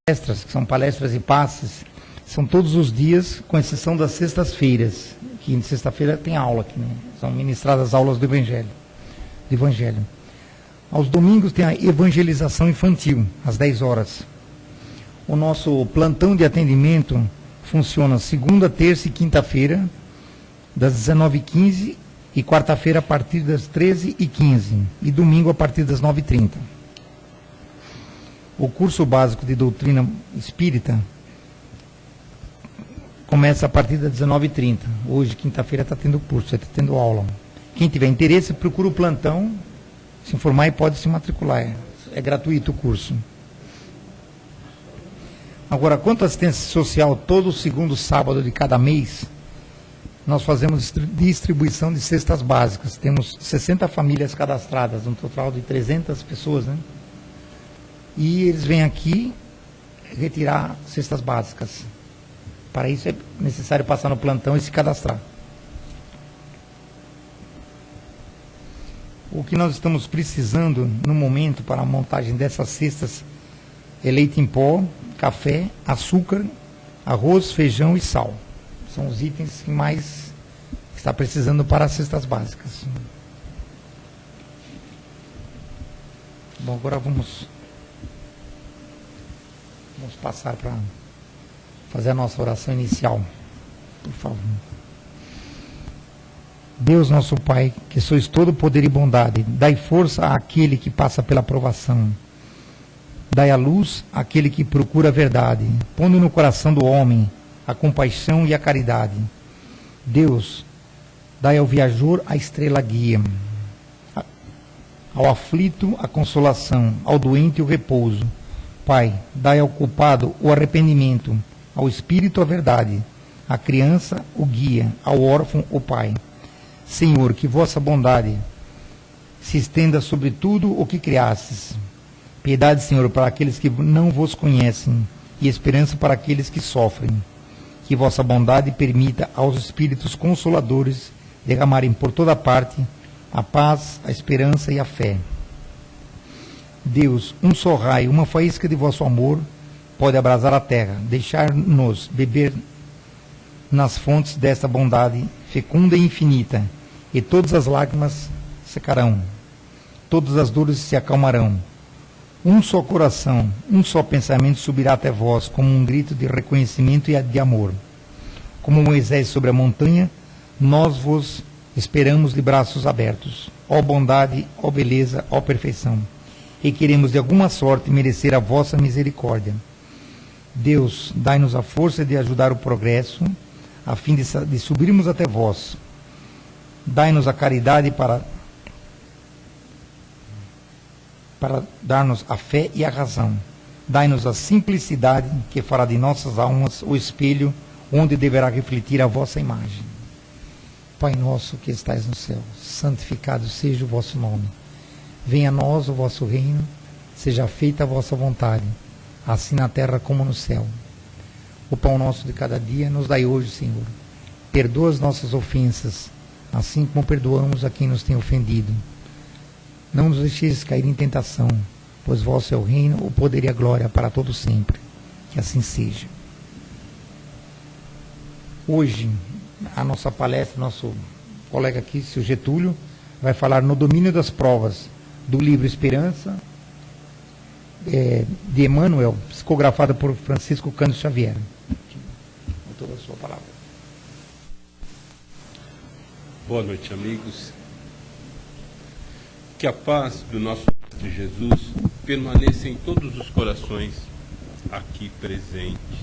palestras, que são palestras e passes, são todos os dias, com exceção das sextas-feiras, que em sexta-feira tem aula aqui, né? São ministradas aulas do Evangelho. Aos domingos tem a evangelização infantil, às 10 horas. O nosso plantão de atendimento funciona segunda, terça e quinta-feira, das 19h15, e quarta-feira a partir das 13h15, e domingo a partir das 9h30. O curso básico de doutrina espírita começa a partir das 19h30. Hoje, quinta-feira, está tendo curso, está tendo aula. Quem tiver interesse, procura o plantão, se informar e pode se matricular. É gratuito o curso. Agora, quanto à assistência social, todo segundo sábado de cada mês, nós fazemos distribuição de cestas básicas. Temos 60 famílias cadastradas, um total de 300 pessoas, né? E eles vêm aqui retirar cestas básicas. Para isso é necessário passar no plantão e se cadastrar. O que nós estamos precisando no momento para a montagem dessas cestas é leite em pó, café, açúcar, arroz, feijão e sal. São os itens que mais está precisando para as cestas básicas. Bom, agora vamos passar para fazer a nossa oração inicial, por favor. Deus nosso Pai, que sois todo poder e bondade, dai força àquele que passa pela provação. Dai a luz àquele que procura a verdade, pondo no coração do homem a compaixão e a caridade. Deus, dai ao viajor a estrela guia, ao aflito a consolação, ao doente o repouso. Pai, dai ao culpado o arrependimento, ao espírito a verdade, à criança o guia, ao órfão o pai. Senhor, que vossa bondade se estenda sobre tudo o que criastes. Piedade, Senhor, para aqueles que não vos conhecem, e esperança para aqueles que sofrem. Que vossa bondade permita aos espíritos consoladores derramarem por toda parte a paz, a esperança e a fé. Deus, um só raio, uma faísca de vosso amor pode abrasar a terra, deixar-nos beber nas fontes desta bondade fecunda e infinita, e todas as lágrimas secarão, todas as dores se acalmarão. Um só coração, um só pensamento subirá até vós, como um grito de reconhecimento e de amor. Como Moisés sobre a montanha, nós vos esperamos de braços abertos. Ó bondade, ó beleza, ó perfeição. E queremos de alguma sorte merecer a vossa misericórdia. Deus, dai-nos a força de ajudar o progresso, a fim de subirmos até vós. Dai-nos a caridade para dar-nos a fé e a razão. Dai-nos a simplicidade que fará de nossas almas o espelho onde deverá refletir a vossa imagem. Pai nosso que estais no céu, santificado seja o vosso nome. Venha a nós o vosso reino, seja feita a vossa vontade, assim na terra como no céu. O pão nosso de cada dia nos dai hoje, Senhor. Perdoa as nossas ofensas, assim como perdoamos a quem nos tem ofendido. Não nos deixeis cair em tentação, pois vosso é o reino, o poder e a glória para todo sempre. Que assim seja. Hoje, a nossa palestra, nosso colega aqui, seu Getúlio, vai falar no domínio das provas, do livro Esperança, de Emmanuel, psicografado por Francisco Cândido Xavier. Toda a sua palavra. Boa noite, amigos. Que a paz do nosso Mestre Jesus permaneça em todos os corações aqui presentes.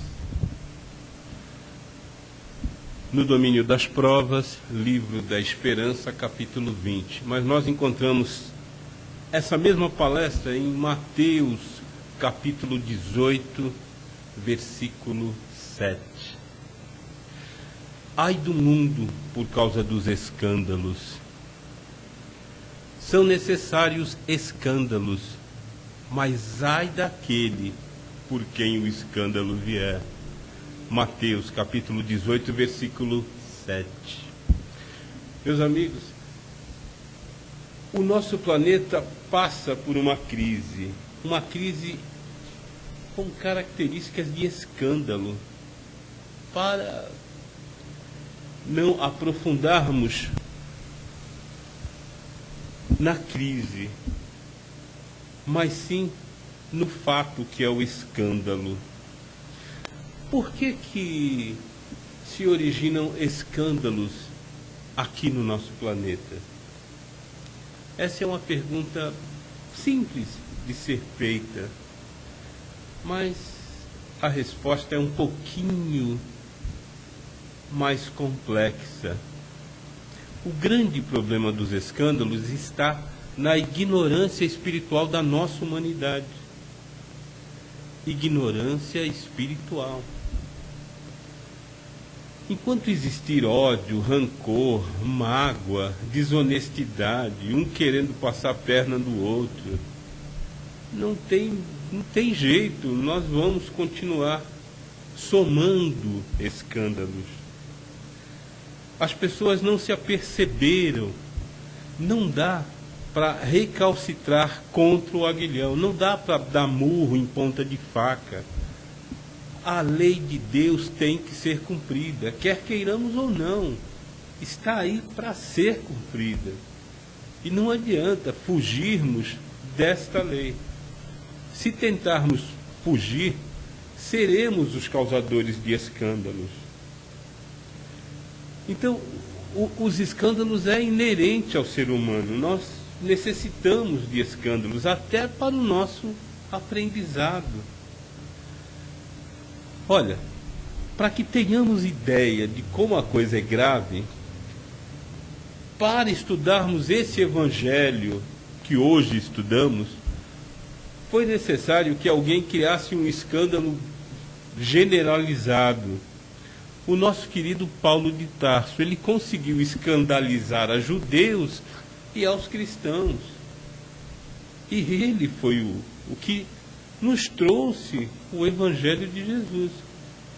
No domínio das provas, livro da Esperança, capítulo 20. Mas nós encontramos essa mesma palestra em Mateus, capítulo 18, versículo 7. Ai do mundo por causa dos escândalos. São necessários escândalos, mas ai daquele por quem o escândalo vier. Mateus, capítulo 18, versículo 7. Meus amigos, o nosso planeta passa por uma crise com características de escândalo, para não aprofundarmos na crise, mas sim no fato que é o escândalo. Por que se originam escândalos aqui no nosso planeta? Essa é uma pergunta simples de ser feita, mas a resposta é um pouquinho mais complexa. O grande problema dos escândalos está na ignorância espiritual da nossa humanidade. Ignorância espiritual. Enquanto existir ódio, rancor, mágoa, desonestidade, um querendo passar a perna do outro, não tem jeito, nós vamos continuar somando escândalos. As pessoas não se aperceberam, não dá para recalcitrar contra o aguilhão, não dá para dar murro em ponta de faca. A lei de Deus tem que ser cumprida, quer queiramos ou não, está aí para ser cumprida. E não adianta fugirmos desta lei. Se tentarmos fugir, seremos os causadores de escândalos. Então, os escândalos é inerente ao ser humano. Nós necessitamos de escândalos, até para o nosso aprendizado. Olha, para que tenhamos ideia de como a coisa é grave, para estudarmos esse evangelho que hoje estudamos, foi necessário que alguém criasse um escândalo generalizado. O nosso querido Paulo de Tarso, ele conseguiu escandalizar a judeus e aos cristãos. E ele foi o que nos trouxe o Evangelho de Jesus.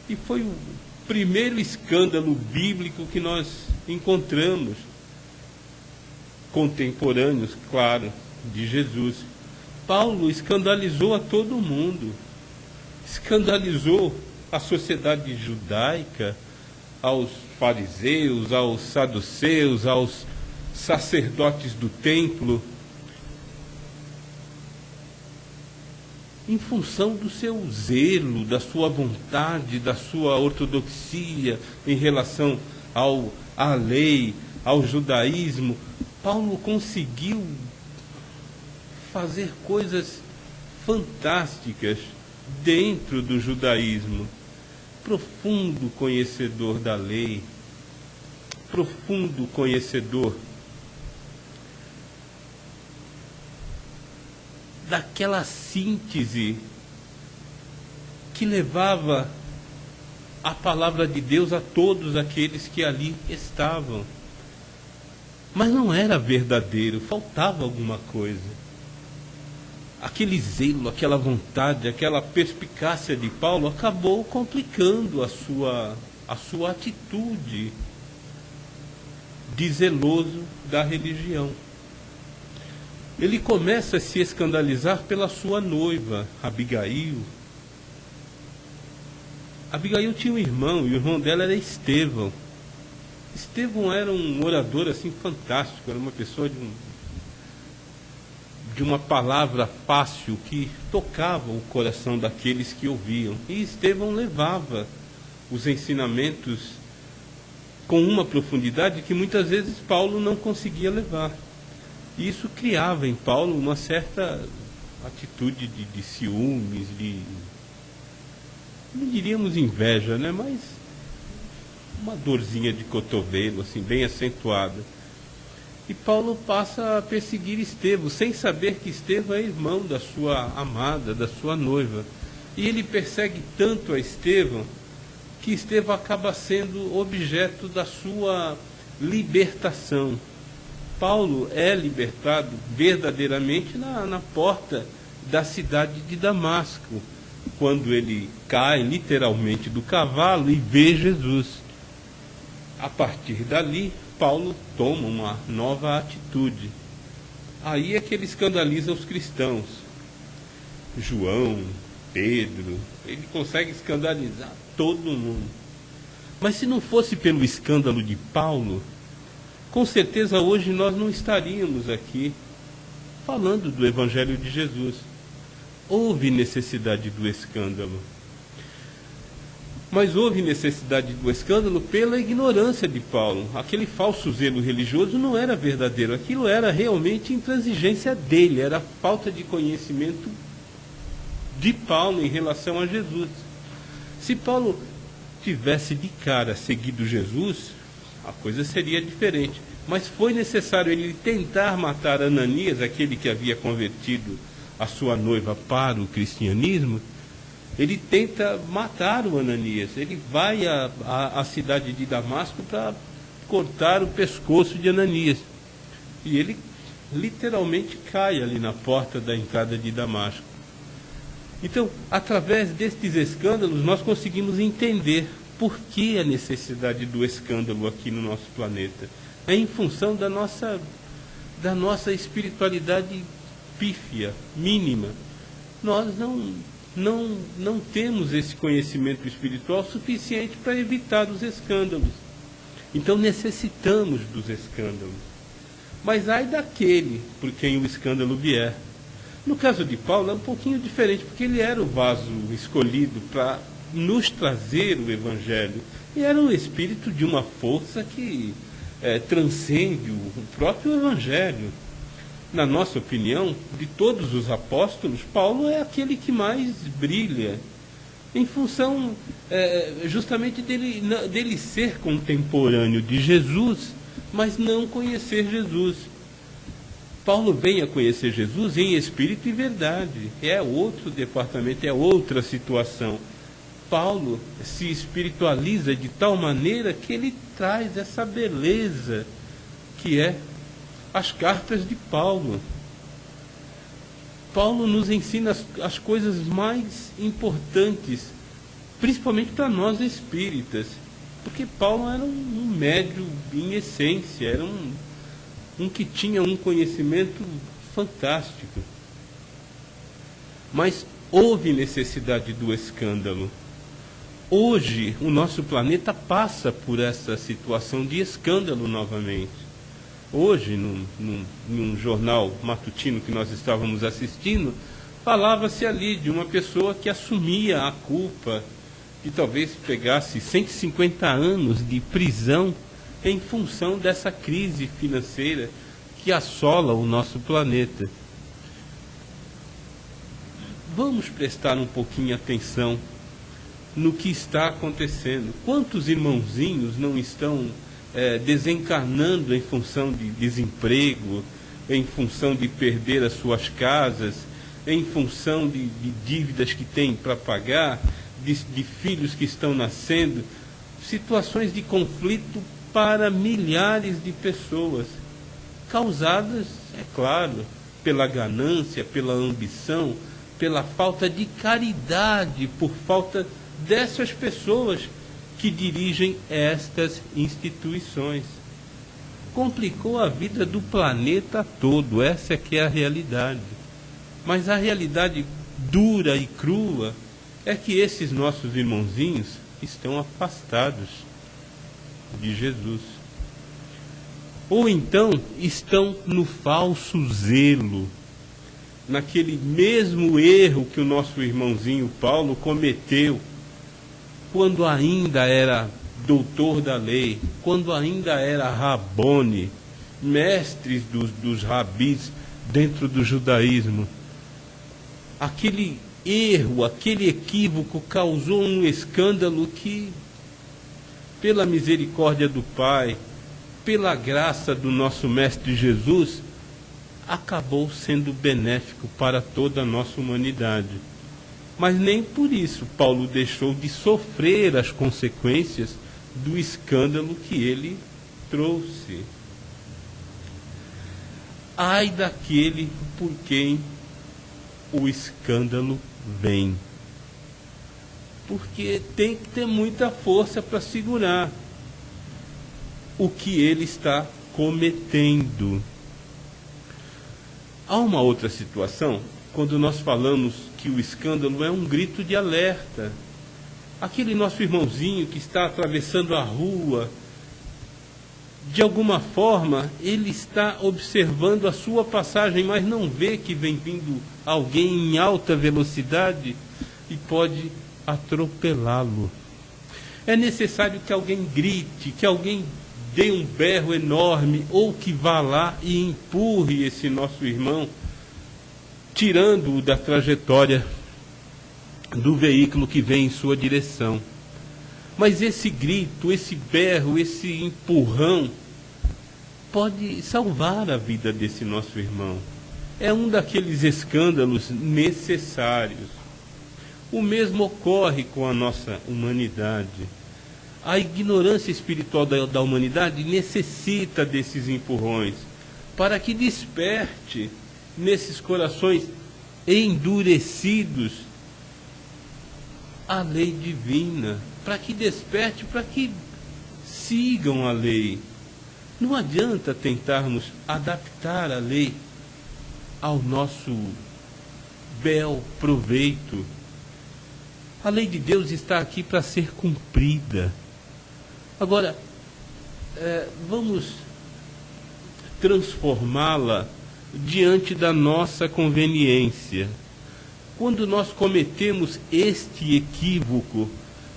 E foi o primeiro escândalo bíblico que nós encontramos, contemporâneos, claro, de Jesus. Paulo escandalizou a todo mundo, escandalizou a sociedade judaica, aos fariseus, aos saduceus, aos sacerdotes do templo, em função do seu zelo, da sua vontade, da sua ortodoxia em relação à lei, ao judaísmo. Paulo conseguiu fazer coisas fantásticas dentro do judaísmo. Profundo conhecedor da lei, profundo conhecedor daquela síntese que levava a palavra de Deus a todos aqueles que ali estavam. Mas não era verdadeiro, faltava alguma coisa. Aquele zelo, aquela vontade, aquela perspicácia de Paulo acabou complicando a sua atitude de zeloso da religião. Ele começa a se escandalizar pela sua noiva, Abigail. Abigail tinha um irmão, e o irmão dela era Estevão. Estevão era um orador assim fantástico, era uma pessoa de uma palavra fácil que tocava o coração daqueles que ouviam. E Estevão levava os ensinamentos com uma profundidade que muitas vezes Paulo não conseguia levar. E isso criava em Paulo uma certa atitude de ciúmes, não diríamos inveja, né? Mas uma dorzinha de cotovelo, assim, bem acentuada. E Paulo passa a perseguir Estevão, sem saber que Estevão é irmão da sua amada, da sua noiva. E ele persegue tanto a Estevão, que Estevão acaba sendo objeto da sua libertação. Paulo é libertado verdadeiramente na porta da cidade de Damasco, quando ele cai literalmente do cavalo e vê Jesus. A partir dali, Paulo toma uma nova atitude. Aí é que ele escandaliza os cristãos. João, Pedro, ele consegue escandalizar todo mundo. Mas se não fosse pelo escândalo de Paulo, com certeza hoje nós não estaríamos aqui falando do Evangelho de Jesus. Houve necessidade do escândalo. Mas houve necessidade do escândalo pela ignorância de Paulo. Aquele falso zelo religioso não era verdadeiro. Aquilo era realmente intransigência dele. Era falta de conhecimento de Paulo em relação a Jesus. Se Paulo tivesse de cara seguido Jesus, a coisa seria diferente. Mas foi necessário ele tentar matar Ananias, aquele que havia convertido a sua noiva para o cristianismo. Ele tenta matar o Ananias. Ele vai à cidade de Damasco para cortar o pescoço de Ananias. E ele literalmente cai ali na porta da entrada de Damasco. Então, através destes escândalos, nós conseguimos entender por que a necessidade do escândalo aqui no nosso planeta. É em função da nossa espiritualidade pífia, mínima. Nós não temos esse conhecimento espiritual suficiente para evitar os escândalos. Então necessitamos dos escândalos. Mas ai daquele por quem o escândalo vier. No caso de Paulo é um pouquinho diferente, porque ele era o vaso escolhido para nos trazer o Evangelho. E era o espírito de uma força que transcende o próprio Evangelho. Na nossa opinião, de todos os apóstolos, Paulo é aquele que mais brilha, em função justamente dele ser contemporâneo de Jesus, mas não conhecer Jesus. Paulo vem a conhecer Jesus em espírito e verdade. É outro departamento, é outra situação. Paulo se espiritualiza de tal maneira que ele traz essa beleza que é as cartas de Paulo. Paulo nos ensina as coisas mais importantes, principalmente para nós espíritas, porque Paulo era um médio em essência, era um que tinha um conhecimento fantástico. Mas houve necessidade do escândalo. Hoje, o nosso planeta passa por essa situação de escândalo novamente. Hoje, num jornal matutino que nós estávamos assistindo, falava-se ali de uma pessoa que assumia a culpa, que talvez pegasse 150 anos de prisão em função dessa crise financeira que assola o nosso planeta. Vamos prestar um pouquinho atenção no que está acontecendo. Quantos irmãozinhos não estão desencarnando em função de desemprego, em função de perder as suas casas, em função de dívidas que têm para pagar, de filhos que estão nascendo, situações de conflito para milhares de pessoas, causadas, é claro, pela ganância, pela ambição, pela falta de caridade, por falta dessas pessoas que dirigem estas instituições. Complicou a vida do planeta todo, essa é que é a realidade. Mas a realidade dura e crua é que esses nossos irmãozinhos estão afastados de Jesus. Ou então estão no falso zelo, naquele mesmo erro que o nosso irmãozinho Paulo cometeu quando ainda era doutor da lei, quando ainda era Rabone, mestres dos rabis dentro do judaísmo. Aquele erro, aquele equívoco causou um escândalo que, pela misericórdia do Pai, pela graça do nosso Mestre Jesus, acabou sendo benéfico para toda a nossa humanidade. Mas nem por isso Paulo deixou de sofrer as consequências do escândalo que ele trouxe. Ai daquele por quem o escândalo vem. Porque tem que ter muita força para segurar o que ele está cometendo. Há uma outra situação, quando nós falamos que o escândalo é um grito de alerta. Aquele nosso irmãozinho que está atravessando a rua, de alguma forma, ele está observando a sua passagem, mas não vê que vem vindo alguém em alta velocidade e pode atropelá-lo. É necessário que alguém grite, que alguém dê um berro enorme, ou que vá lá e empurre esse nosso irmão, tirando-o da trajetória do veículo que vem em sua direção. Mas esse grito, esse berro, esse empurrão pode salvar a vida desse nosso irmão. É um daqueles escândalos necessários. O mesmo ocorre com a nossa humanidade. A ignorância espiritual da humanidade necessita desses empurrões para que desperte nesses corações endurecidos a lei divina, para que desperte, para que sigam a lei. Não adianta tentarmos adaptar a lei ao nosso bel proveito. A lei de Deus está aqui para ser cumprida. Agora, vamos transformá-la diante da nossa conveniência. Quando nós cometemos este equívoco,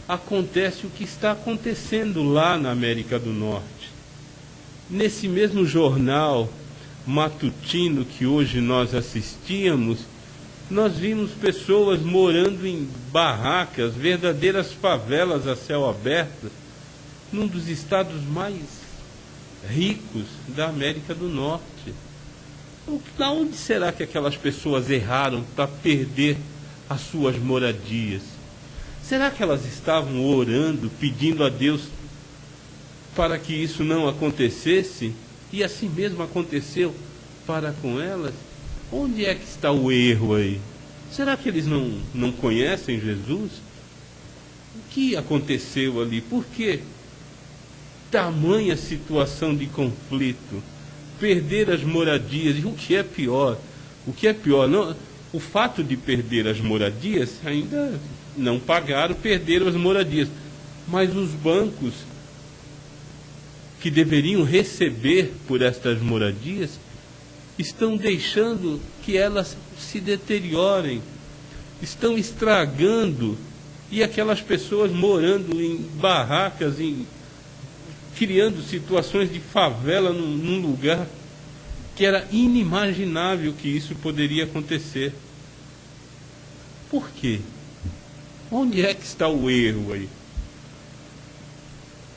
acontece o que está acontecendo lá na América do Norte. Nesse mesmo jornal matutino que hoje nós assistíamos, nós vimos pessoas morando em barracas, verdadeiras favelas a céu aberto, num dos estados mais ricos da América do Norte. Onde será que aquelas pessoas erraram para perder as suas moradias? Será que elas estavam orando, pedindo a Deus para que isso não acontecesse? E assim mesmo aconteceu para com elas? Onde é que está o erro aí? Será que eles não conhecem Jesus? O que aconteceu ali? Por que tamanha situação de conflito? Perder as moradias, e o que é pior, não, o fato de perder as moradias, ainda não pagaram, perderam as moradias, mas os bancos que deveriam receber por estas moradias estão deixando que elas se deteriorem, estão estragando, e aquelas pessoas morando em barracas, criando situações de favela num lugar que era inimaginável que isso poderia acontecer. Por quê? Onde é que está o erro aí?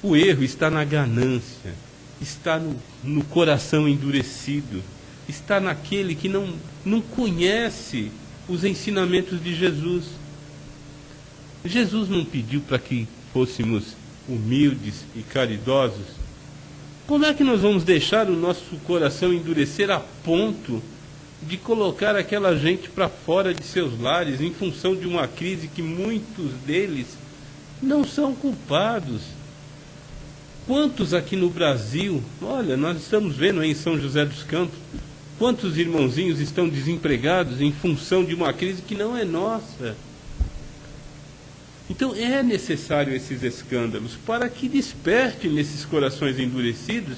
O erro está na ganância, está no coração endurecido, está naquele que não conhece os ensinamentos de Jesus. Jesus não pediu para que fôssemos humildes e caridosos. Como é que nós vamos deixar o nosso coração endurecer a ponto de colocar aquela gente para fora de seus lares em função de uma crise que muitos deles não são culpados? Quantos aqui no Brasil, olha, nós estamos vendo aí em São José dos Campos, quantos irmãozinhos estão desempregados em função de uma crise que não é nossa? Então é necessário esses escândalos para que desperte nesses corações endurecidos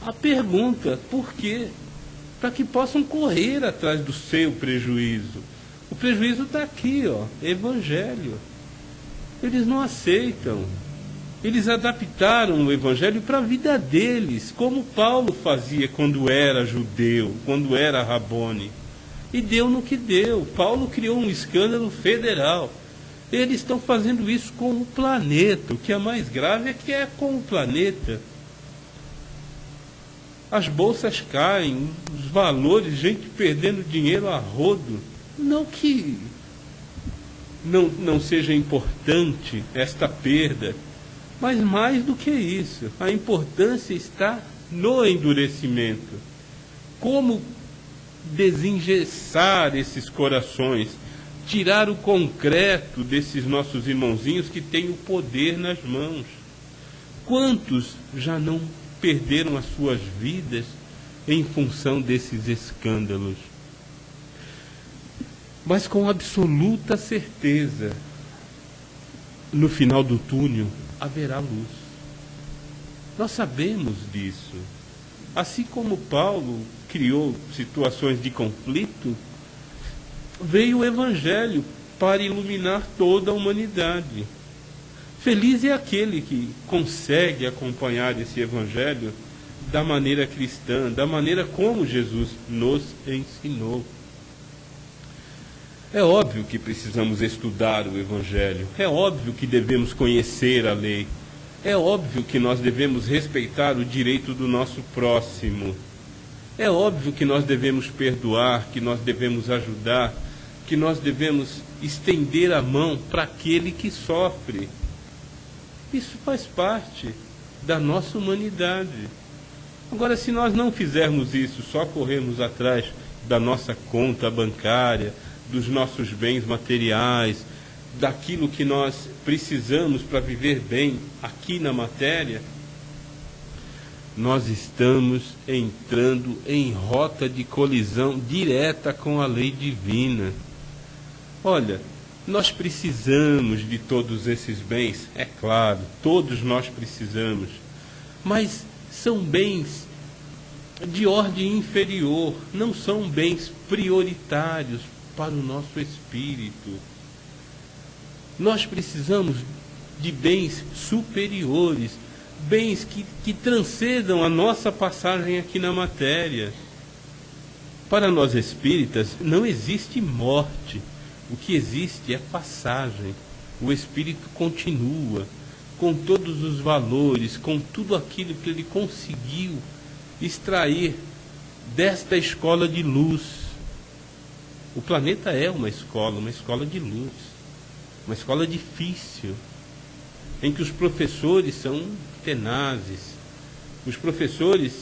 a pergunta, por quê? Para que possam correr atrás do seu prejuízo. O prejuízo está aqui, ó, Evangelho. Eles não aceitam. Eles adaptaram o Evangelho para a vida deles, como Paulo fazia quando era judeu, quando era Rabone. E deu no que deu. Paulo criou um escândalo federal. Eles estão fazendo isso com o planeta. O que é mais grave é que é com o planeta. As bolsas caem, os valores, gente perdendo dinheiro a rodo. Não que não seja importante esta perda, mas mais do que isso, a importância está no endurecimento. Como desengessar esses corações, tirar o concreto desses nossos irmãozinhos que têm o poder nas mãos. Quantos já não perderam as suas vidas em função desses escândalos? mas com absoluta certeza, no final do túnel haverá luz. Nós sabemos disso. Assim como Paulo criou situações de conflito, veio o Evangelho para iluminar toda a humanidade. Feliz é aquele que consegue acompanhar esse Evangelho da maneira cristã, da maneira como Jesus nos ensinou. É óbvio que precisamos estudar o Evangelho, é óbvio que devemos conhecer a lei, é óbvio que nós devemos respeitar o direito do nosso próximo, é óbvio que nós devemos perdoar, que nós devemos ajudar, que nós devemos estender a mão para aquele que sofre. Isso faz parte da nossa humanidade. Agora, se nós não fizermos isso, só corrermos atrás da nossa conta bancária, dos nossos bens materiais, daquilo que nós precisamos para viver bem aqui na matéria, nós estamos entrando em rota de colisão direta com a lei divina. Olha, nós precisamos de todos esses bens, é claro, todos nós precisamos, mas são bens de ordem inferior, não são bens prioritários para o nosso espírito. Nós precisamos de bens superiores, bens que transcendam a nossa passagem aqui na matéria. Para nós espíritas não existe morte, o que existe é passagem. O espírito continua com todos os valores, com tudo aquilo que ele conseguiu extrair desta escola de luz. O planeta é uma escola de luz, uma escola difícil, em que os professores são tenazes, os professores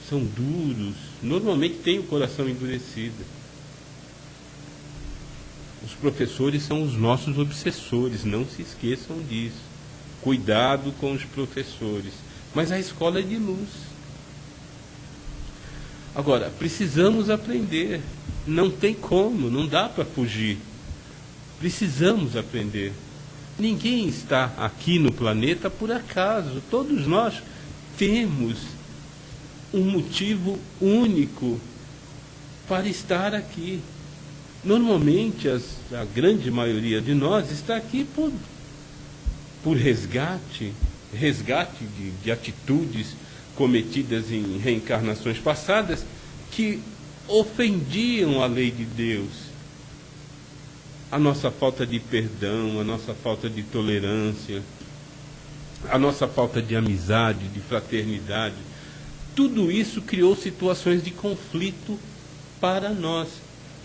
são duros, normalmente têm o coração endurecido. Os professores são os nossos obsessores, não se esqueçam disso. Cuidado com os professores. Mas a escola é de luz. Agora, precisamos aprender. Não tem como, não dá para fugir. Precisamos aprender. Ninguém está aqui no planeta por acaso. Todos nós temos um motivo único para estar aqui. Normalmente, a grande maioria de nós está aqui por resgate de atitudes cometidas em reencarnações passadas que ofendiam a lei de Deus. A nossa falta de perdão, a nossa falta de tolerância, a nossa falta de amizade, de fraternidade, tudo isso criou situações de conflito para nós.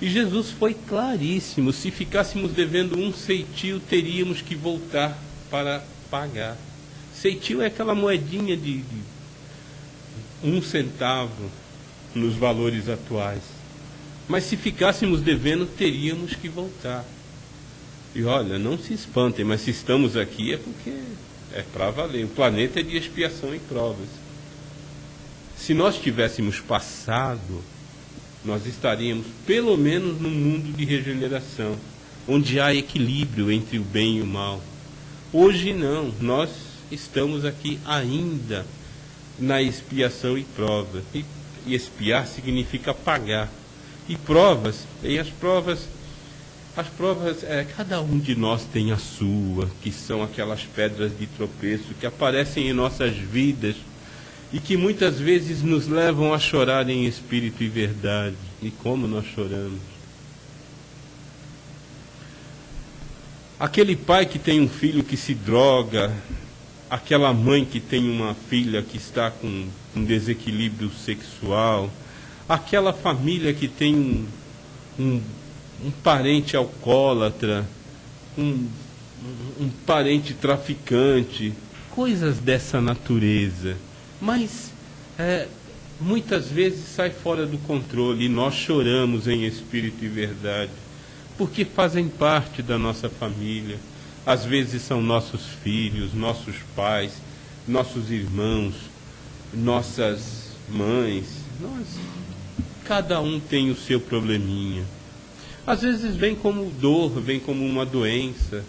E Jesus foi claríssimo: se ficássemos devendo um ceitil, teríamos que voltar para pagar. Ceitil é aquela moedinha de 1 centavo nos valores atuais. Mas se ficássemos devendo, teríamos que voltar. E olha, não se espantem, mas se estamos aqui é porque é para valer. O planeta é de expiação e provas. Se nós tivéssemos passado, nós estaríamos pelo menos num mundo de regeneração, onde há equilíbrio entre o bem e o mal. Hoje não, nós estamos aqui ainda na expiação e prova. E expiar significa pagar. E provas, cada um de nós tem a sua, que são aquelas pedras de tropeço que aparecem em nossas vidas e que muitas vezes nos levam a chorar em espírito e verdade. E como nós choramos. Aquele pai que tem um filho que se droga, aquela mãe que tem uma filha que está com um desequilíbrio sexual, aquela família que tem um parente alcoólatra, um parente traficante, coisas dessa natureza. Mas muitas vezes sai fora do controle e nós choramos em espírito e verdade, porque fazem parte da nossa família. Às vezes são nossos filhos, nossos pais, nossos irmãos, nossas mães. Cada um tem o seu probleminha. Às vezes vem como dor, vem como uma doença,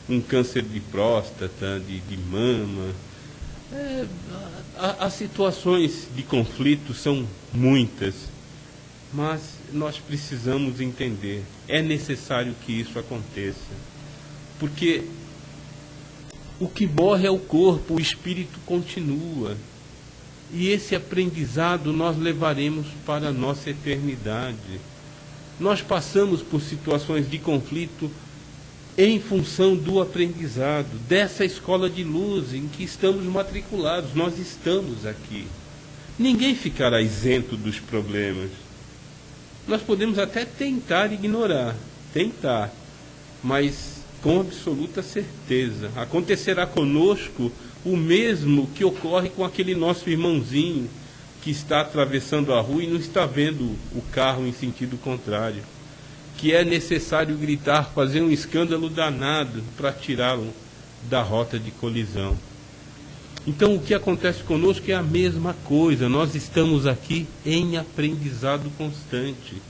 um câncer de próstata, de mama. As situações de conflito são muitas, mas nós precisamos entender, é necessário que isso aconteça, porque o que morre é o corpo, o espírito continua, e esse aprendizado nós levaremos para a nossa eternidade. Nós passamos por situações de conflito em função do aprendizado, dessa escola de luz em que estamos matriculados. Nós estamos aqui. Ninguém ficará isento dos problemas. Nós podemos até tentar ignorar, mas com absoluta certeza acontecerá conosco o mesmo que ocorre com aquele nosso irmãozinho que está atravessando a rua e não está vendo o carro em sentido contrário, que é necessário gritar, fazer um escândalo danado para tirá-lo da rota de colisão. Então o que acontece conosco é a mesma coisa, nós estamos aqui em aprendizado constante.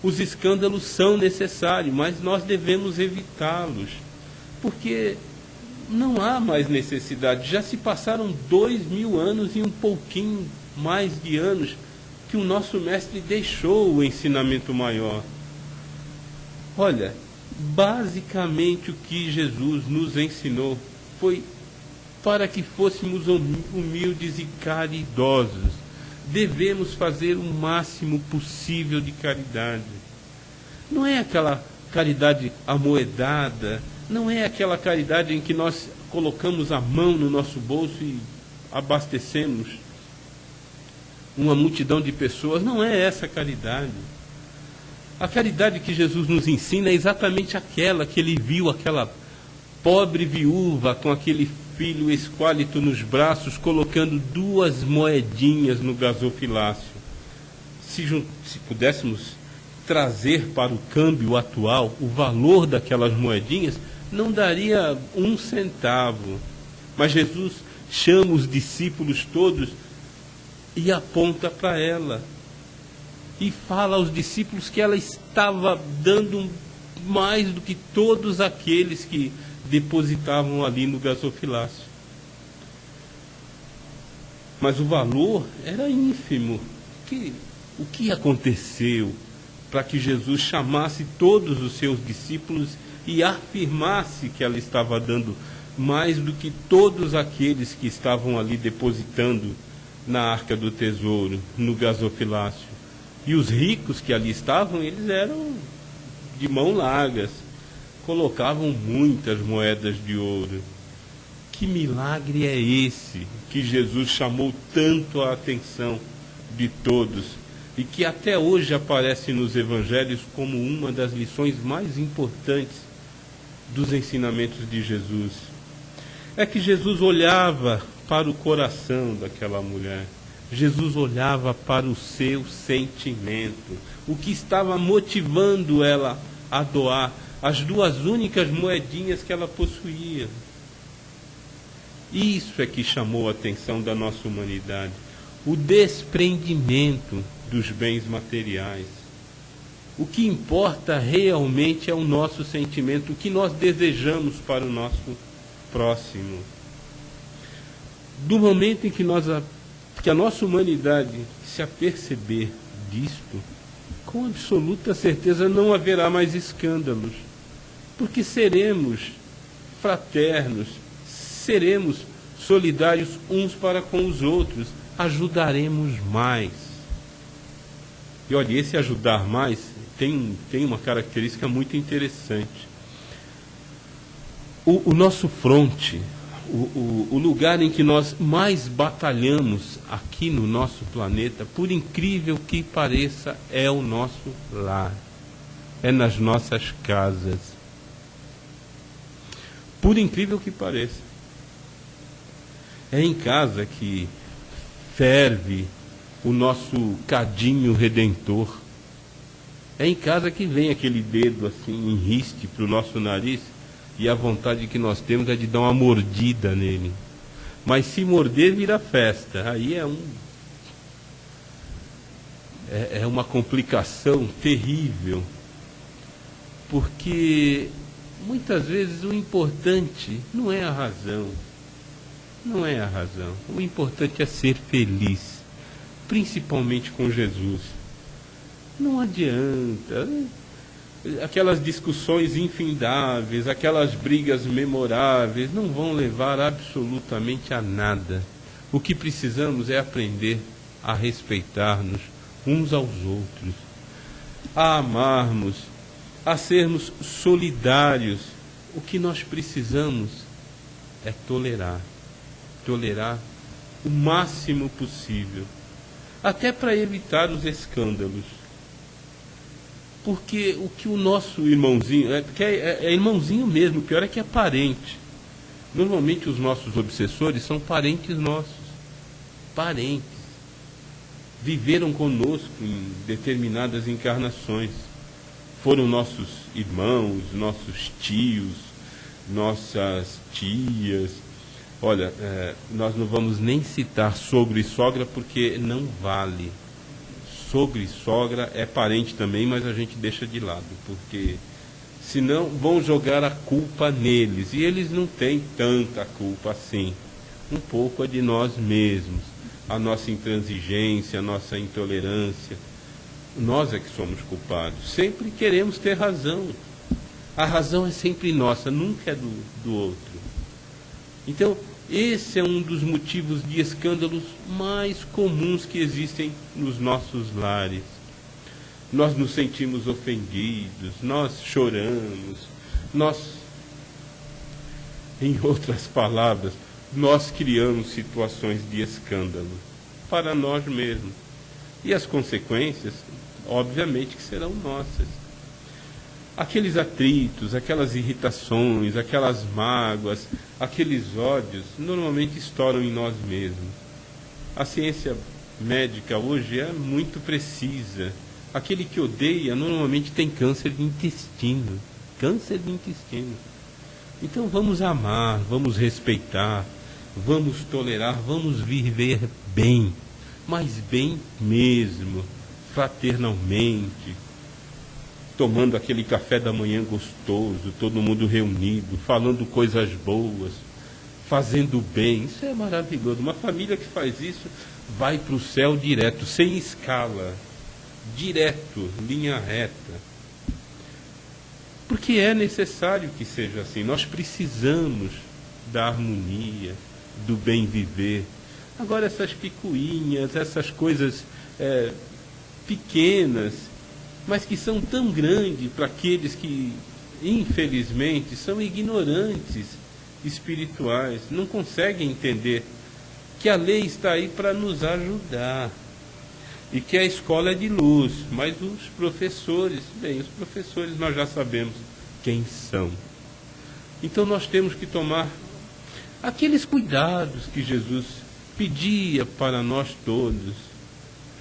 Os escândalos são necessários, mas nós devemos evitá-los, porque não há mais necessidade. Já se passaram 2000 anos e um pouquinho mais de anos que o nosso mestre deixou o ensinamento maior. Olha, basicamente o que Jesus nos ensinou foi para que fôssemos humildes e caridosos. Devemos fazer o máximo possível de caridade. Não é aquela caridade amoedada, não é aquela caridade em que nós colocamos a mão no nosso bolso e abastecemos uma multidão de pessoas. Não é essa caridade. A caridade que Jesus nos ensina é exatamente aquela que ele viu, aquela pobre viúva com aquele filho esquálito nos braços, colocando 2 moedinhas no gasofilácio. Se pudéssemos trazer para o câmbio atual o valor daquelas moedinhas, não daria 1 centavo. Mas Jesus chama os discípulos todos e aponta para ela. E fala aos discípulos que ela estava dando mais do que todos aqueles que depositavam ali no gasofilácio. Mas o valor era ínfimo. O que aconteceu para que Jesus chamasse todos os seus discípulos e afirmasse que ela estava dando mais do que todos aqueles que estavam ali depositando na arca do tesouro, no gasofilácio? E os ricos que ali estavam, eles eram de mão largas, colocavam muitas moedas de ouro. Que milagre é esse que Jesus chamou tanto a atenção de todos e que até hoje aparece nos evangelhos como uma das lições mais importantes dos ensinamentos de Jesus? É que Jesus olhava para o coração daquela mulher. Jesus olhava para o seu sentimento, o que estava motivando ela a doar as 2 únicas moedinhas que ela possuía. Isso é que chamou a atenção da nossa humanidade, o desprendimento dos bens materiais. O que importa realmente é o nosso sentimento, o que nós desejamos para o nosso próximo. Do momento em que a nossa humanidade se aperceber disto, com absoluta certeza não haverá mais escândalos, porque seremos fraternos, seremos solidários uns para com os outros, ajudaremos mais. E olha, esse ajudar mais tem uma característica muito interessante. O nosso fronte, o lugar em que nós mais batalhamos aqui no nosso planeta, por incrível que pareça, é o nosso lar, é nas nossas casas. Por incrível que pareça, é em casa que ferve o nosso cadinho redentor. É em casa que vem aquele dedo assim em riste para o nosso nariz, e a vontade que nós temos é de dar uma mordida nele. Mas se morder, vira festa. Aí é uma complicação terrível. Porque muitas vezes o importante não é a razão, não é a razão. O importante é ser feliz, principalmente com Jesus. Não adianta. Aquelas discussões infindáveis, aquelas brigas memoráveis, não vão levar absolutamente a nada. O que precisamos é aprender a respeitar-nos uns aos outros, a amarmos, a sermos solidários. O que nós precisamos é tolerar o máximo possível, até para evitar os escândalos. Porque o que o nosso irmãozinho, porque é irmãozinho mesmo, o pior é que é parente. Normalmente os nossos obsessores são parentes nossos, parentes. Viveram conosco em determinadas encarnações. Foram nossos irmãos, nossos tios, nossas tias. Olha, nós não vamos nem citar sogro e sogra porque não vale. Sogro e sogra é parente também, mas a gente deixa de lado, porque senão vão jogar a culpa neles, e eles não têm tanta culpa assim. Um pouco é de nós mesmos, a nossa intransigência, a nossa intolerância. Nós é que somos culpados. Sempre queremos ter razão. A razão é sempre nossa, nunca é do outro. Então, esse é um dos motivos de escândalos mais comuns que existem nos nossos lares. Nós nos sentimos ofendidos, nós choramos, em outras palavras, nós criamos situações de escândalo para nós mesmos. E as consequências, obviamente, que serão nossas. Aqueles atritos, aquelas irritações, aquelas mágoas, aqueles ódios, normalmente estouram em nós mesmos. A ciência médica hoje é muito precisa. Aquele que odeia normalmente tem câncer de intestino. Câncer de intestino. Então vamos amar, vamos respeitar, vamos tolerar, vamos viver bem, mas bem mesmo, fraternalmente, tomando aquele café da manhã gostoso, todo mundo reunido, falando coisas boas, fazendo bem. Isso é maravilhoso. Uma família que faz isso vai para o céu direto, sem escala, direto, linha reta. Porque é necessário que seja assim. Nós precisamos da harmonia, do bem viver. Agora essas picuinhas, essas coisas pequenas, mas que são tão grandes para aqueles que, infelizmente, são ignorantes espirituais, não conseguem entender que a lei está aí para nos ajudar e que a escola é de luz, mas os professores nós já sabemos quem são. Então nós temos que tomar aqueles cuidados que Jesus pedia para nós todos,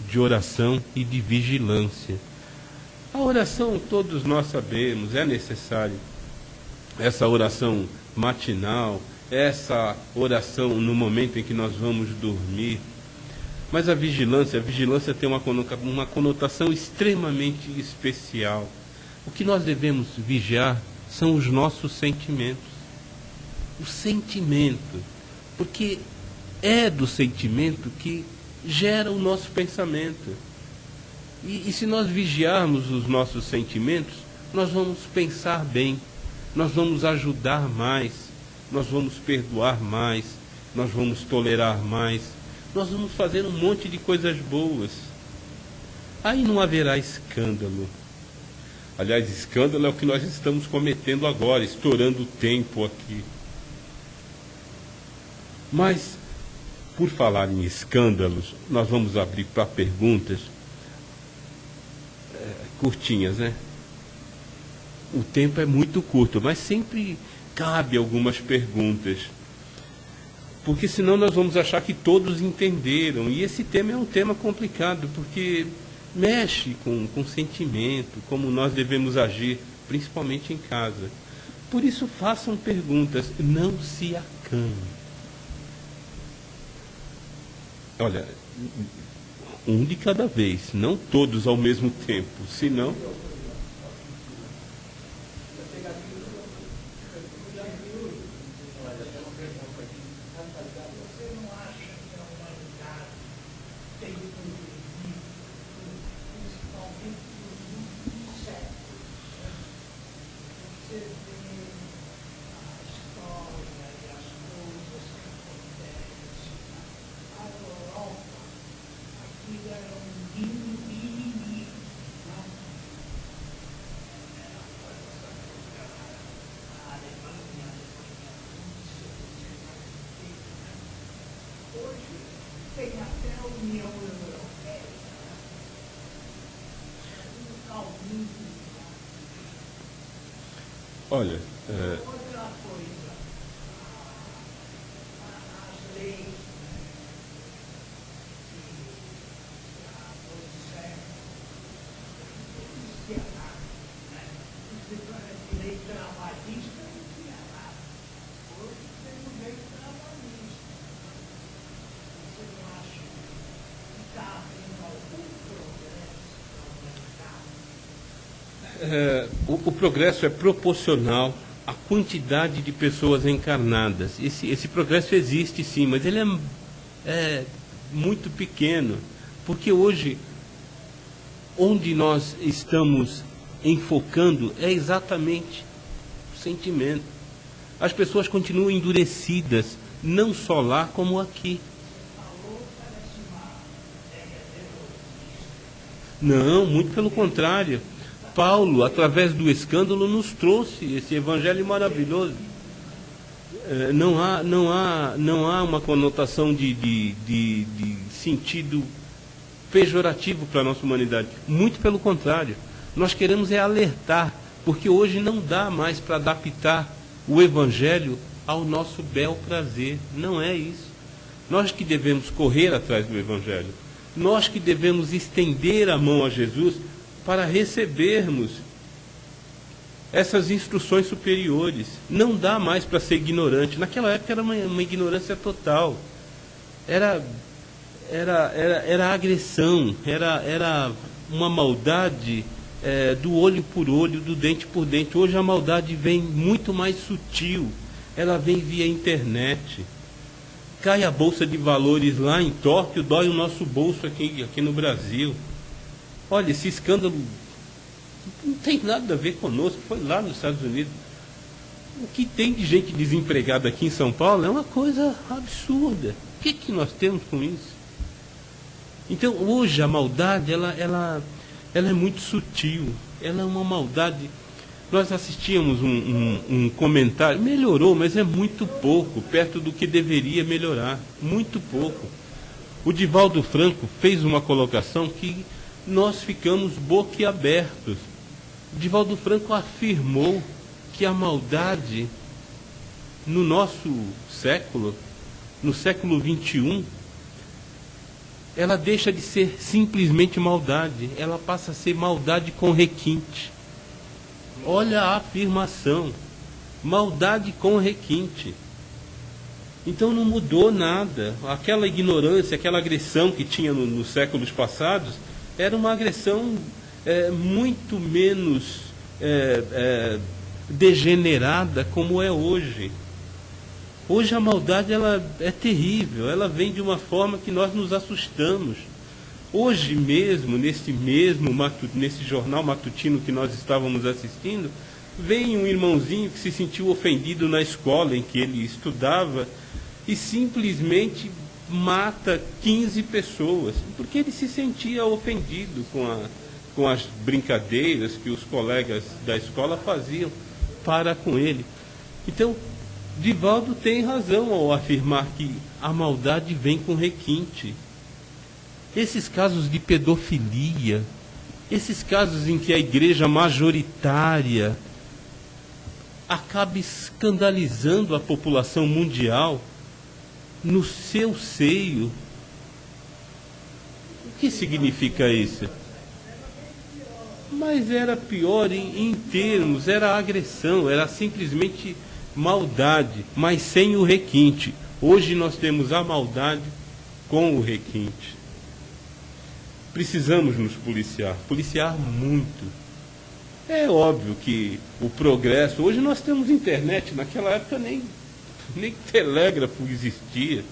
de oração e de vigilância. A oração, todos nós sabemos, é necessária. Essa oração matinal, essa oração no momento em que nós vamos dormir. Mas a vigilância tem uma conotação extremamente especial. O que nós devemos vigiar são os nossos sentimentos. O sentimento, porque é do sentimento que gera o nosso pensamento. E se nós vigiarmos os nossos sentimentos, nós vamos pensar bem, nós vamos ajudar mais, nós vamos perdoar mais, nós vamos tolerar mais, nós vamos fazer um monte de coisas boas. Aí não haverá escândalo. Aliás, escândalo é o que nós estamos cometendo agora, estourando o tempo aqui. Mas, por falar em escândalos, nós vamos abrir para perguntas curtinhas, né? O tempo é muito curto, mas sempre cabe algumas perguntas. Porque senão nós vamos achar que todos entenderam. E esse tema é um tema complicado, porque mexe com sentimento, como nós devemos agir, principalmente em casa. Por isso façam perguntas, não se acanhem. Olha, um de cada vez, não todos ao mesmo tempo, senão... Olha, o progresso é proporcional à quantidade de pessoas encarnadas. Esse progresso existe sim, mas ele é muito pequeno, porque hoje, onde nós estamos enfocando é exatamente o sentimento. As pessoas continuam endurecidas, não só lá como aqui. Não, muito pelo contrário. Paulo, através do escândalo, nos trouxe esse evangelho maravilhoso. Não há uma conotação de sentido pejorativo para a nossa humanidade. Muito pelo contrário. Nós queremos alertar, porque hoje não dá mais para adaptar o evangelho ao nosso bel prazer. Não é isso. Nós que devemos correr atrás do evangelho. Nós que devemos estender a mão a Jesus para recebermos essas instruções superiores. Não dá mais para ser ignorante. Naquela época era uma ignorância total. Era agressão, era uma maldade do olho por olho, do dente por dente. Hoje a maldade vem muito mais sutil. Ela vem via internet. Cai a bolsa de valores lá em Tóquio, dói o nosso bolso aqui no Brasil. Olha, esse escândalo não tem nada a ver conosco, foi lá nos Estados Unidos. O que tem de gente desempregada aqui em São Paulo é uma coisa absurda. O que nós temos com isso? Então, hoje a maldade, ela é muito sutil. Ela é uma maldade. Nós assistíamos um comentário, melhorou, mas é muito pouco, perto do que deveria melhorar. Muito pouco. O Divaldo Franco fez uma colocação que nós ficamos boquiabertos. Divaldo Franco afirmou que a maldade no nosso século, no século XXI, ela deixa de ser simplesmente maldade, ela passa a ser maldade com requinte. Olha a afirmação, maldade com requinte. Então não mudou nada. Aquela ignorância, aquela agressão que tinha nos séculos passados, era uma agressão muito menos degenerada como é hoje. Hoje a maldade ela é terrível, ela vem de uma forma que nós nos assustamos. Hoje mesmo, nesse jornal matutino que nós estávamos assistindo, vem um irmãozinho que se sentiu ofendido na escola em que ele estudava e simplesmente mata 15 pessoas, porque ele se sentia ofendido com as brincadeiras que os colegas da escola faziam para com ele. Então, Divaldo tem razão ao afirmar que a maldade vem com requinte. Esses casos de pedofilia, esses casos em que a igreja majoritária acaba escandalizando a população mundial no seu seio. O que significa isso? Mas era pior em termos, era agressão, era simplesmente maldade, mas sem o requinte. Hoje nós temos a maldade com o requinte. Precisamos nos policiar muito. É óbvio que o progresso, hoje nós temos internet, naquela época nem telégrafo existia.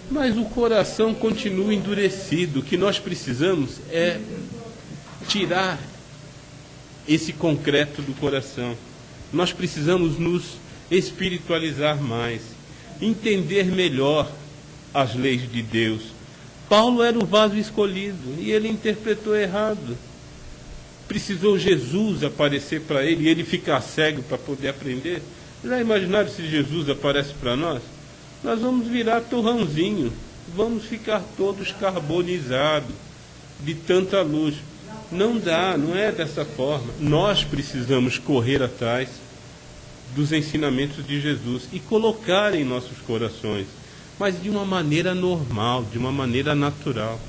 Mas o coração continua endurecido. O que nós precisamos é tirar esse concreto do coração. Nós precisamos nos espiritualizar mais, entender melhor as leis de Deus. Paulo era o vaso escolhido e ele interpretou errado. Precisou Jesus aparecer para ele e ele ficar cego para poder aprender? Já imaginaram se Jesus aparece para nós? nós vamos virar torrãozinho, vamos ficar todos carbonizados de tanta luz. Não dá, não é dessa forma. Nós precisamos correr atrás dos ensinamentos de Jesus e colocar em nossos corações, mas de uma maneira normal, de uma maneira natural,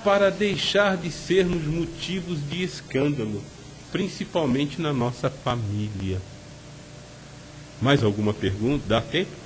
para deixar de sermos motivos de escândalo, principalmente na nossa família. Mais alguma pergunta? Dá tempo?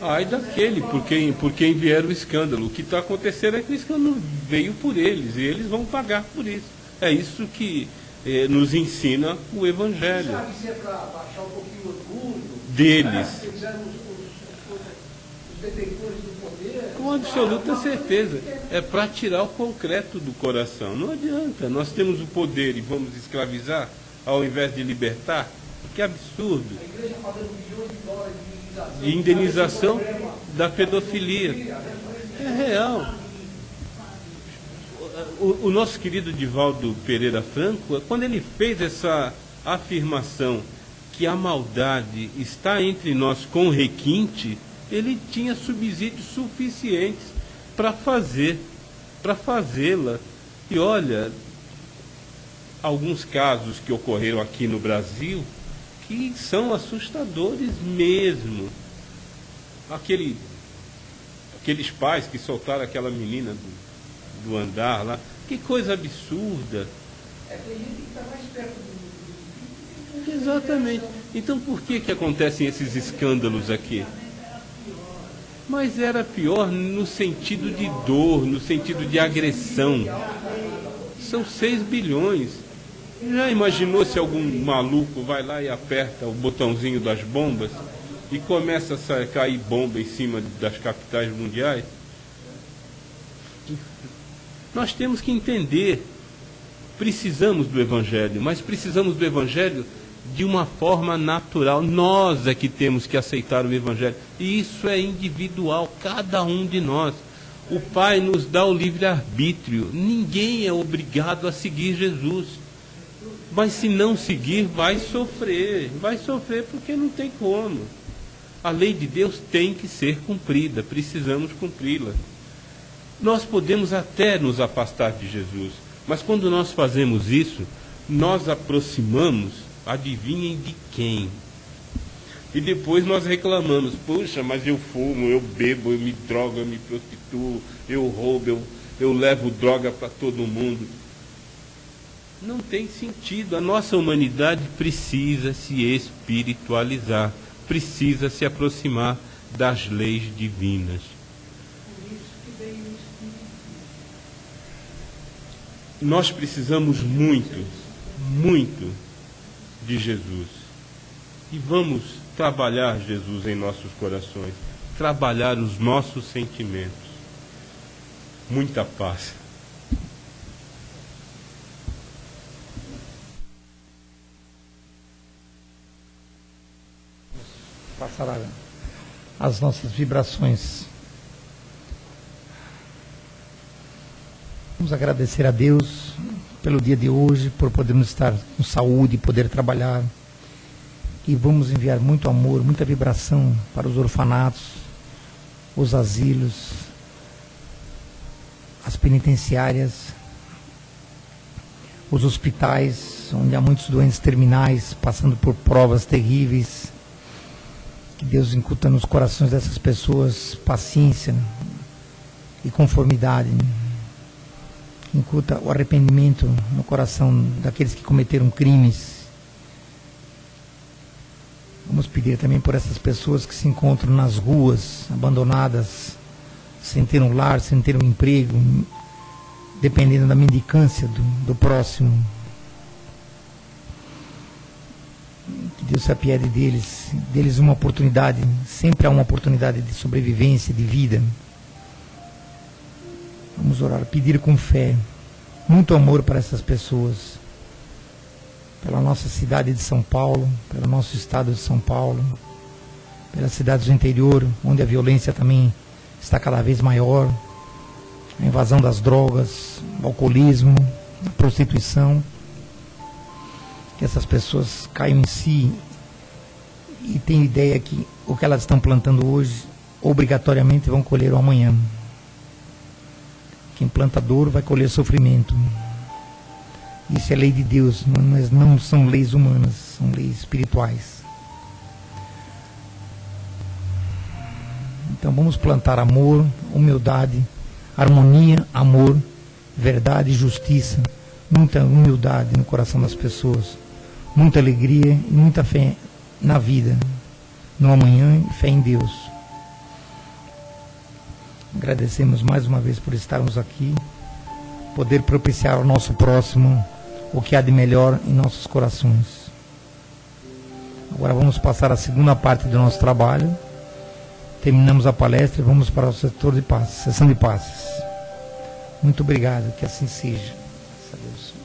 Ai daquele por quem vier o escândalo. O que está acontecendo é que o escândalo veio por eles e eles vão pagar por isso. É isso que nos ensina o Evangelho. Sabe se é para baixar um pouquinho o orgulho deles. Eles eram os detentores do poder. Com absoluta certeza. É para tirar o concreto do coração. Não adianta. Nós temos o poder e vamos escravizar ao invés de libertar. Que absurdo. A igreja pagando milhões de dólares de indenização da pedofilia. É real. O nosso querido Divaldo Pereira Franco, quando ele fez essa afirmação que a maldade está entre nós com requinte, ele tinha subsídios suficientes para fazê-la. E olha, alguns casos que ocorreram aqui no Brasil que são assustadores mesmo. Aqueles pais que soltaram aquela menina do andar lá, que coisa absurda. Tem gente que está mais perto do Exatamente. Então por que acontecem esses escândalos aqui? Mas era pior no sentido de dor, no sentido de agressão. São 6 bilhões. Já imaginou se algum maluco vai lá e aperta o botãozinho das bombas e começa a cair bomba em cima das capitais mundiais? Nós temos que entender, precisamos do Evangelho, mas precisamos do Evangelho de uma forma natural. Nós é que temos que aceitar o Evangelho. E isso é individual, cada um de nós. O Pai nos dá o livre-arbítrio. Ninguém é obrigado a seguir Jesus. Mas se não seguir, vai sofrer porque não tem como. A lei de Deus tem que ser cumprida, precisamos cumpri-la. Nós podemos até nos afastar de Jesus, mas quando nós fazemos isso, nós aproximamos, adivinhem de quem? E depois nós reclamamos, puxa, mas eu fumo, eu bebo, eu me drogo, eu me prostituo, eu roubo, eu levo droga para todo mundo. Não tem sentido. A nossa humanidade precisa se espiritualizar, precisa se aproximar das leis divinas. Nós precisamos muito, muito de Jesus. E vamos trabalhar Jesus em nossos corações, trabalhar os nossos sentimentos. Muita paz. Passar as nossas vibrações. Vamos agradecer a Deus pelo dia de hoje, por podermos estar com saúde, poder trabalhar. E vamos enviar muito amor, muita vibração para os orfanatos, os asilos, as penitenciárias, os hospitais, onde há muitos doentes terminais, passando por provas terríveis. Que Deus incuta nos corações dessas pessoas paciência e conformidade. Incuta o arrependimento no coração daqueles que cometeram crimes. Vamos pedir também por essas pessoas que se encontram nas ruas, abandonadas, sem ter um lar, sem ter um emprego, dependendo da mendicância do próximo. Que Deus se apiede deles uma oportunidade, sempre há uma oportunidade de sobrevivência, de vida. Vamos orar, pedir com fé, muito amor para essas pessoas, pela nossa cidade de São Paulo, pelo nosso estado de São Paulo, pelas cidades do interior, onde a violência também está cada vez maior, a invasão das drogas, o alcoolismo, a prostituição. Que essas pessoas caiam em si e tenham ideia que o que elas estão plantando hoje, obrigatoriamente vão colher o amanhã. Quem planta dor vai colher sofrimento. Isso é lei de Deus, não são leis humanas, são leis espirituais. Então vamos plantar amor, humildade, harmonia, amor, verdade e justiça, muita humildade no coração das pessoas, muita alegria e muita fé na vida, no amanhã e fé em Deus. Agradecemos mais uma vez por estarmos aqui, poder propiciar ao nosso próximo o que há de melhor em nossos corações. Agora vamos passar a segunda parte do nosso trabalho. Terminamos a palestra e vamos para o setor de passes, sessão de passes. Muito obrigado, que assim seja. Graças a Deus.